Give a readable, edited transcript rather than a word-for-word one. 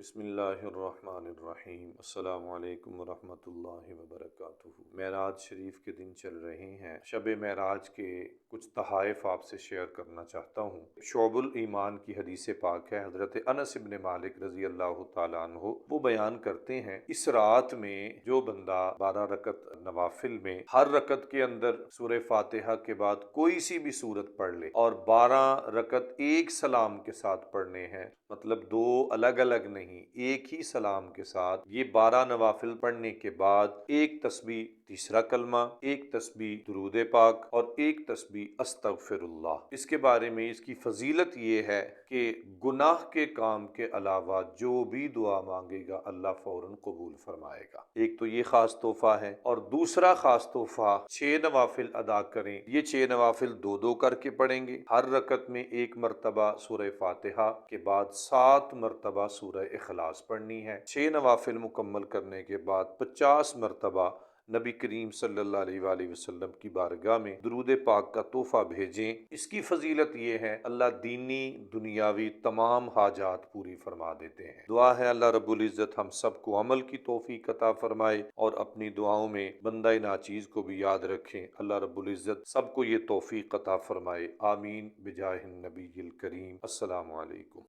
بسم اللہ الرحمن الرحیم، السلام علیکم ورحمۃ اللہ وبرکاتہ۔ معراج شریف کے دن چل رہے ہیں۔ شب معراج کے کچھ تحائف آپ سے شیئر کرنا چاہتا ہوں۔ شعب الایمان کی حدیث پاک ہے، حضرت انس بن مالک رضی اللہ تعالیٰ عنہ وہ بیان کرتے ہیں، اس رات میں جو بندہ 12 رکعت نوافل میں ہر رکعت کے اندر سورہ فاتحہ کے بعد کوئی سی بھی سورت پڑھ لے اور 12 رکعت ایک سلام کے ساتھ پڑھنے ہیں، مطلب دو الگ الگ نہیں، ایک ہی سلام کے ساتھ، یہ 12 نوافل پڑھنے کے بعد ایک تسبیح تیسرا کلمہ، ایک تسبیح درود پاک اور ایک تسبیح استغفر اللہ۔ اس کے بارے میں اس کی فضیلت یہ ہے کہ گناہ کے کام کے علاوہ جو بھی دعا مانگے گا اللہ فوراً قبول فرمائے گا۔ ایک تو یہ خاص تحفہ ہے، اور دوسرا خاص تحفہ 6 نوافل ادا کریں۔ یہ 6 نوافل دو دو کر کے پڑھیں گے، ہر رکعت میں ایک مرتبہ سورہ فاتحہ کے بعد 7 مرتبہ سورہ اخلاص پڑھنی ہے۔ 6 نوافل مکمل کرنے کے بعد 50 مرتبہ نبی کریم صلی اللہ علیہ وآلہ وسلم کی بارگاہ میں درود پاک کا تحفہ بھیجیں۔ اس کی فضیلت یہ ہے، اللہ دینی دنیاوی تمام حاجات پوری فرما دیتے ہیں۔ دعا ہے اللہ رب العزت ہم سب کو عمل کی توفیق عطا فرمائے اور اپنی دعاؤں میں بندہ ناچیز کو بھی یاد رکھیں۔ اللہ رب العزت سب کو یہ توفیق عطا فرمائے، آمین بجاہ النبی الکریم۔ السلام علیکم۔